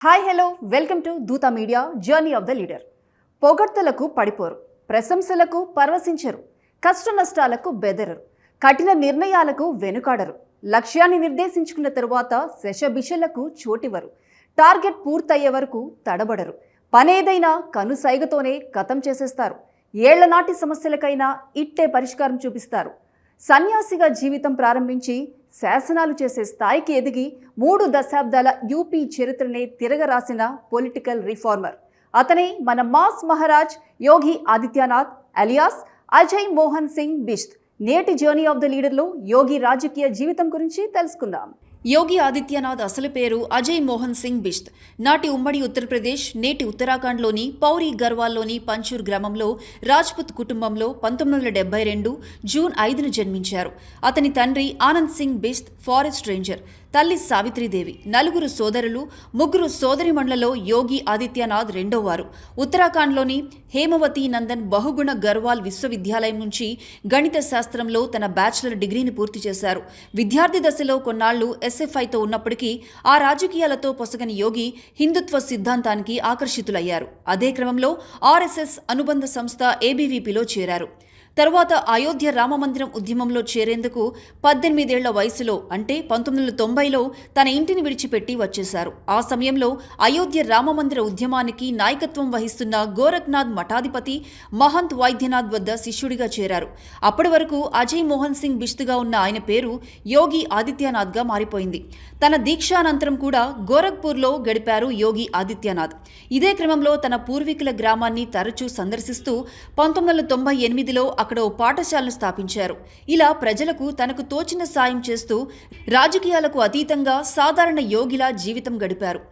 Hi hello welcome to Dootha media journey of the leader. పొగడ్తలకు పడిపోరు, ప్రశంసలకు పరవశించరు, కష్ట నష్టాలకు బెదరరు, కఠిన నిర్ణయాలకు వెనుకాడరు, లక్ష్యాన్ని నిర్దేశించుకున్న తరువాత శశబిషలకు చోటివ్వరు, టార్గెట్ పూర్తయ్యే వరకు తడబడరు, పనేదైనా కనుసైగతోనే ఖతం చేసేస్తారు, ఏళ్ల నాటి సమస్యలకైనా ఇట్టే పరిష్కారం చూపిస్తారు. సన్యాసిగా జీవితం ప్రారంభించి శాసనాలు చేసే స్థాయికి ఎదిగి 3 దశాబ్దాల యూపీ చరిత్రనే తిరగరాసిన పొలిటికల్ రిఫార్మర్ అతనే మన మాస్ మహారాజ్ యోగి ఆదిత్యనాథ్ అలియాస్ అజయ్ మోహన్ సింగ్ బిష్త్. నేటి జర్నీ ఆఫ్ ద లీడర్లో యోగి రాజకీయ జీవితం గురించి తెలుసుకుందాం. యోగి ఆదిత్యనాథ్ అసలు పేరు అజయ్ మోహన్ సింగ్ బిష్త్. నాటి ఉమ్మడి ఉత్తరప్రదేశ్, నేటి ఉత్తరాఖండ్లోని పౌరీ గర్వాల్లోని పంచూర్ గ్రామంలో రాజ్పుత్ కుటుంబంలో 1972 జూన్ 5న జన్మించారు. అతని తండ్రి ఆనంద్ సింగ్ బిష్త్ ఫారెస్ట్ రేంజర్, తల్లి సావిత్రీదేవి. 4 సోదరులు, 3 సోదరిమణులలో యోగి ఆదిత్యనాథ్ రెండోవారు. ఉత్తరాఖండ్లోని హేమవతి నందన్ బహుగుణ గర్వాల్ విశ్వవిద్యాలయం నుంచి గణిత శాస్త్రంలో తన బ్యాచిలర్ డిగ్రీని పూర్తి చేశారు. విద్యార్థి దశలో కొన్నాళ్లు ఎస్ఎఫ్ఐతో ఉన్నప్పటికీ ఆ రాజకీయాలతో పొసగని యోగి హిందుత్వ సిద్ధాంతానికి ఆకర్షితులయ్యారు. అదే క్రమంలో ఆర్ఎస్ఎస్ అనుబంధ సంస్థ ఏబీవీపీలో చేరారు. తరువాత అయోధ్య రామమందిరం ఉద్యమంలో చేరేందుకు 18 ఏళ్ల వయసులో అంటే 1990లో తన ఇంటిని విడిచిపెట్టి వచ్చేశారు. ఆ సమయంలో అయోధ్య రామమందిర ఉద్యమానికి నాయకత్వం వహిస్తున్న గోరఖ్నాథ్ మఠాధిపతి మహంత్ వైద్యనాథ్ వద్ద శిష్యుడిగా చేరారు. అప్పటి వరకు అజయ్ మోహన్ సింగ్ బిష్త్గా ఉన్న ఆయన పేరు యోగి ఆదిత్యనాథ్గా మారిపోయింది. తన దీక్షానంతరం కూడా గోరఖ్పూర్లో గడిపారు యోగి ఆదిత్యనాథ్. ఇదే క్రమంలో తన పూర్వీకుల గ్రామాన్ని తరచూ సందర్శిస్తూ 1998లో అక్కడ ఓ పాఠశాలను స్థాపించారు. ఇలా ప్రజలకు తనకు తోచిన సాయం చేస్తూ రాజకీయాలకు అతీతంగా సాధారణ యోగిలా జీవితం గడిపారు.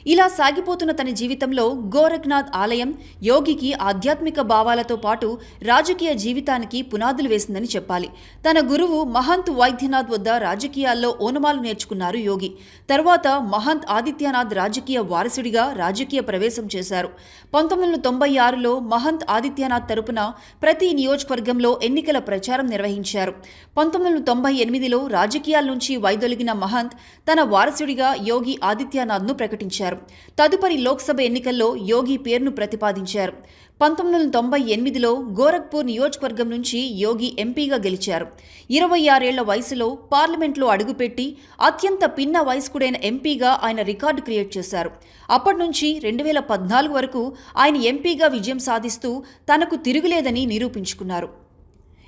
ఇలా సాగిపోతున్న తన జీవితంలో గోరఖ్నాథ్ ఆలయం యోగికి ఆధ్యాత్మిక భావాలతో పాటు రాజకీయ జీవితానికి పునాదులు వేసిందని చెప్పాలి. తన గురువు మహంత్ వైద్యనాథ్ వద్ద రాజకీయాల్లో ఓనమాలు నేర్చుకున్నారు యోగి. తర్వాత మహంత్ ఆదిత్యనాథ్ రాజకీయ వారసుడిగా రాజకీయ ప్రవేశం చేశారు. 1996లో మహంత్ ఆదిత్యనాథ్ తరపున ప్రతి నియోజకవర్గంలో ఎన్నికల ప్రచారం నిర్వహించారు. 1998లో రాజకీయాల నుంచి వైదొలిగిన మహంత్ తన వారసుడిగా యోగి ఆదిత్యనాథ్ను ప్రకటించారు. తదుపరి లోక్సభ ఎన్నికల్లో యోగి పేరును ప్రతిపాదించారు. 1998లో గోరఖ్పూర్ నియోజకవర్గం నుంచి యోగి ఎంపీగా గెలిచారు. 26 ఏళ్ల వయసులో పార్లమెంట్లో అడుగుపెట్టి అత్యంత పిన్న వయస్కుడైన ఎంపీగా ఆయన రికార్డు క్రియేట్ చేశారు. అప్పటి నుంచి 2014 వరకు ఆయన ఎంపీగా విజయం సాధిస్తూ తనకు తిరుగులేదని నిరూపించుకున్నారు.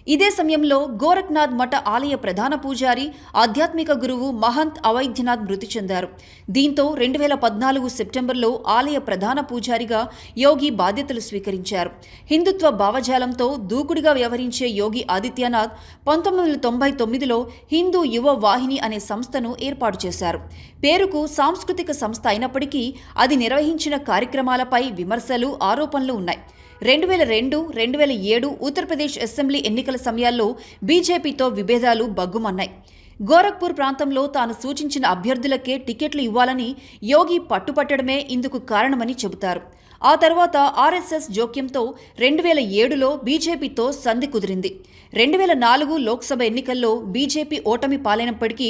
ఇదే సమయంలో గోరఖ్నాథ్ మఠ ఆలయ ప్రధాన పూజారి, ఆధ్యాత్మిక గురువు మహంత్ అవైద్యనాథ్ మృతి చెందారు. దీంతో 2014 సెప్టెంబర్లో ఆలయ ప్రధాన పూజారిగా యోగి బాధ్యతలు స్వీకరించారు. హిందుత్వ భావజాలంతో దూకుడుగా వ్యవహరించే యోగి ఆదిత్యనాథ్ 1999లో హిందూ యువ వాహిని అనే సంస్థను ఏర్పాటు చేశారు. పేరుకు సాంస్కృతిక సంస్థ అయినప్పటికీ అది నిర్వహించిన కార్యక్రమాలపై విమర్శలు, ఆరోపణలు ఉన్నాయి. 2002, 2007 ఉత్తరప్రదేశ్ అసెంబ్లీ ఎన్నికల సమయాల్లో బీజేపీతో విభేదాలు బగ్గుమన్నాయి. గోరఖ్పూర్ ప్రాంతంలో తాను సూచించిన అభ్యర్థులకే టికెట్లు ఇవ్వాలని యోగి పట్టుపట్టడమే ఇందుకు కారణమని చెబుతారు. ఆ తర్వాత ఆర్ఎస్ఎస్ జోక్యంతో 2007లో బీజేపీతో సంధి కుదిరింది. 2004 లోక్సభ ఎన్నికల్లో బీజేపీ ఓటమి పాలైనప్పటికీ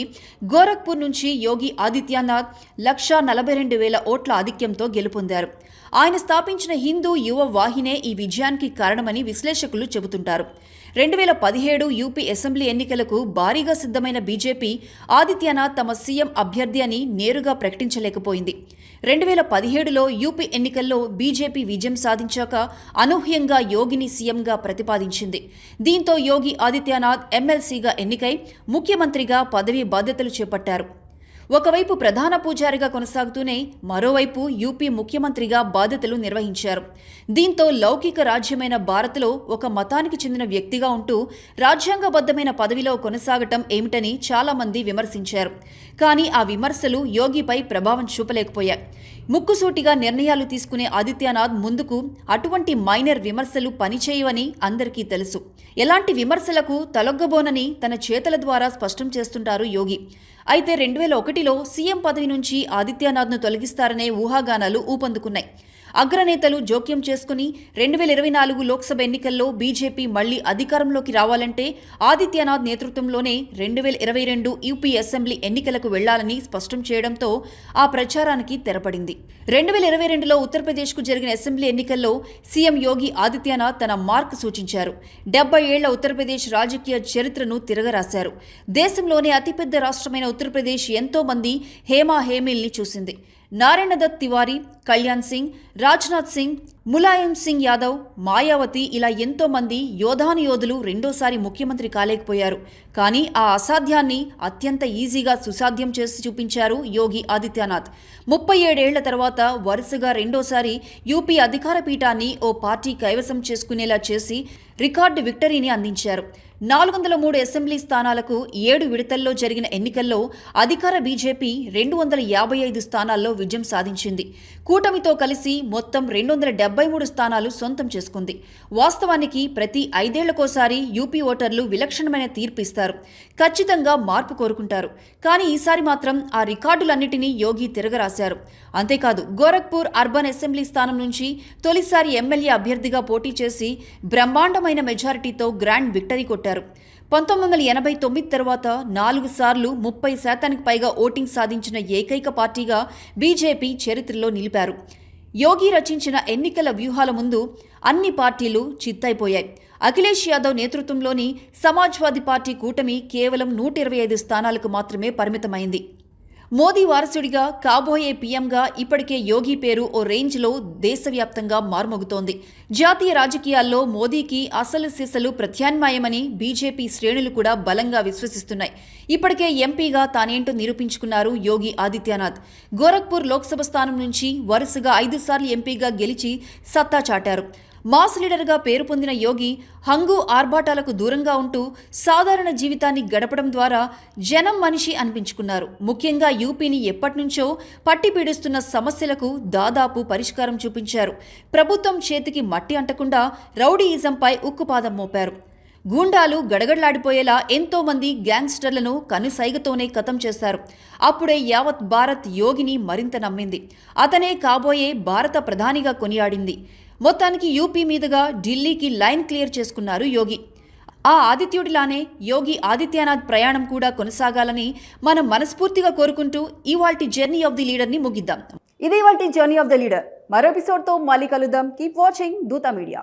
గోరఖ్పూర్ నుంచి యోగి ఆదిత్యనాథ్ 1,42,000 ఓట్ల ఆధిక్యంతో గెలుపొందారు. ఆయన స్థాపించిన హిందూ యువ వాహినే ఈ విజయానికి కారణమని విశ్లేషకులు చెబుతుంటారు. 2017 యూపీ అసెంబ్లీ ఎన్నికలకు భారీగా సిద్ధమైన బీజేపీ ఆదిత్యనాథ్ తమ సీఎం అభ్యర్థి అని నేరుగా ప్రకటించలేకపోయింది. 2017లో యూపీ ఎన్నికల్లో బీజేపీ విజయం సాధించాక అనూహ్యంగా యోగిని సీఎంగా ప్రతిపాదించింది. దీంతో యోగి ఆదిత్యనాథ్ ఎమ్మెల్సీగా ఎన్నికై ముఖ్యమంత్రిగా పదవీ బాధ్యతలు చేపట్టారు. ఒకవైపు ప్రధాన పూజారిగా కొనసాగుతూనే మరోవైపు యూపీ ముఖ్యమంత్రిగా బాధ్యతలు నిర్వహించారు. దీంతో లౌకిక రాజ్యమైన భారత్లో ఒక మతానికి చెందిన వ్యక్తిగా ఉంటూ రాజ్యాంగబద్ధమైన పదవిలో కొనసాగటం ఏమిటని చాలామంది విమర్శించారు. కానీ ఆ విమర్శలు యోగిపై ప్రభావం చూపలేకపోయాయి. ముక్కుసూటిగా నిర్ణయాలు తీసుకునే ఆదిత్యనాథ్ ముందుకు అటువంటి మైనర్ విమర్శలు పనిచేయవని అందరికీ తెలుసు. ఎలాంటి విమర్శలకు తలొగ్గబోనని తన చేతల ద్వారా స్పష్టం చేస్తుంటారు యోగి. అయితే 2001లో సీఎం పదవి నుంచి ఆదిత్యనాథ్ను తొలగిస్తారనే ఊహాగానాలు ఊపందుకున్నాయి. అగ్రనేతలు జోక్యం చేసుకుని 2024 లోక్సభ ఎన్నికల్లో బీజేపీ మళ్లీ అధికారంలోకి రావాలంటే ఆదిత్యనాథ్ నేతృత్వంలోనే 2022 యూపీ అసెంబ్లీ ఎన్నికలకు వెళ్లాలని స్పష్టం చేయడంతో ఆ ప్రచారానికి తెరపడింది. 2022లో ఉత్తరప్రదేశ్కు జరిగిన అసెంబ్లీ ఎన్నికల్లో సీఎం యోగి ఆదిత్యనాథ్ తన మార్క్ సూచించారు. 70 ఏళ్ల ఉత్తరప్రదేశ్ రాజకీయ చరిత్రను తిరగరాశారు. దేశంలోనే అతిపెద్ద రాష్ట్రమైన ఉత్తరప్రదేశ్ ఎంతో మంది హేమాహేమీల్ని చూసింది. నారాయణ దత్ తివారీ, కళ్యాణ్ సింగ్, రాజ్నాథ్ సింగ్, ములాయం సింగ్ యాదవ్, మాయావతి ఇలా ఎంతో మంది యోధానుయోధులు రెండోసారి ముఖ్యమంత్రి కాలేకపోయారు. కానీ ఆ అసాధ్యాన్ని అత్యంత ఈజీగా సుసాధ్యం చేసి చూపించారు యోగి ఆదిత్యనాథ్. 37 ఏళ్ల తర్వాత వరుసగా రెండోసారి యూపీ అధికార పీఠాన్ని ఓ పార్టీ కైవసం చేసుకునేలా చేసి రికార్డు విక్టరీని అందించారు. 403 అసెంబ్లీ స్థానాలకు 7 విడతల్లో జరిగిన ఎన్నికల్లో అధికార బీజేపీ 255 స్థానాల్లో విజయం సాధించింది. కూటమితో కలిసి మొత్తం 273 స్థానాలు సొంతం చేసుకుంది. వాస్తవానికి ప్రతి 5 ఏళ్లకోసారి యూపీ ఓటర్లు విలక్షణమైన తీర్పు ఇస్తారు. ఖచ్చితంగా మార్పు కోరుకుంటారు. కానీ ఈసారి మాత్రం ఆ రికార్డులన్నిటినీ యోగి తిరగరాశారు. అంతేకాదు, గోరఖ్పూర్ అర్బన్ అసెంబ్లీ స్థానం నుంచి తొలిసారి ఎమ్మెల్యే అభ్యర్థిగా పోటీ చేసి బ్రహ్మాండమైన మెజారిటీతో గ్రాండ్ విక్టరీ కొట్టారు. 1989 తర్వాత 4 సార్లు 30% పైగా ఓటింగ్ సాధించిన ఏకైక పార్టీగా బీజేపీ చరిత్రలో నిలిపారు. యోగి రచించిన ఎన్నికల వ్యూహాల ముందు అన్ని పార్టీలు చిత్తైపోయాయి. అఖిలేష్ యాదవ్ నేతృత్వంలోని సమాజ్వాదీ పార్టీ కూటమి కేవలం 125 స్థానాలకు మాత్రమే పరిమితమైంది. మోదీ వారసుడిగా కాబోయే పీఎంగా ఇప్పటికే యోగి పేరు ఓ రేంజ్లో దేశవ్యాప్తంగా మార్మోగుతోంది. జాతీయ రాజకీయాల్లో మోదీకి అసలు సిసలు ప్రత్యామ్నాయమని బీజేపీ శ్రేణులు కూడా బలంగా విశ్వసిస్తున్నాయి. ఇప్పటికే ఎంపీగా తానేంటో నిరూపించుకున్నారు యోగి ఆదిత్యనాథ్. గోరఖ్పూర్ లోక్సభ స్థానం నుంచి వరుసగా 5 సార్లు ఎంపీగా గెలిచి సత్తా చాటారు. మాస్ లీడర్గా పేరు పొందిన యోగి హంగు ఆర్భాటాలకు దూరంగా ఉంటూ సాధారణ జీవితాన్ని గడపడం ద్వారా జనం మనిషి అనిపించుకున్నారు. ముఖ్యంగా యూపీని ఎప్పటినుంచో పట్టి పీడిస్తున్న సమస్యలకు దాదాపు పరిష్కారం చూపించారు. ప్రభుత్వం చేతికి మట్టి అంటకుండా రౌడీయిజంపై ఉక్కుపాదం మోపారు. గూండాలు గడగడలాడిపోయేలా ఎంతో మంది గ్యాంగ్స్టర్లను కనుసైగతోనే ఖతం చేశారు. అప్పుడే యావత్ భారత్ యోగిని మరింత నమ్మింది. అతనే కాబోయే భారత ప్రధానిగా కొనియాడింది. మొత్తానికి యూపీ మీదుగా ఢిల్లీకి లైన్ క్లియర్ చేసుకున్నారు యోగి. ఆ ఆదిత్యుడిలానే యోగి ఆదిత్యనాథ్ ప్రయాణం కూడా కొనసాగాలని మనం మనస్ఫూర్తిగా కోరుకుంటూ ఇవాల్టి జర్నీ ఆఫ్ ది లీడర్ని ముగిద్దాం. ఇది ఇవాల్టి జర్నీ ఆఫ్ ద లీడర్. మరో ఎపిసోడ్తో మళ్ళీ కలుద్దాం. కీప్ వాచింగ్ దూత మీడియా.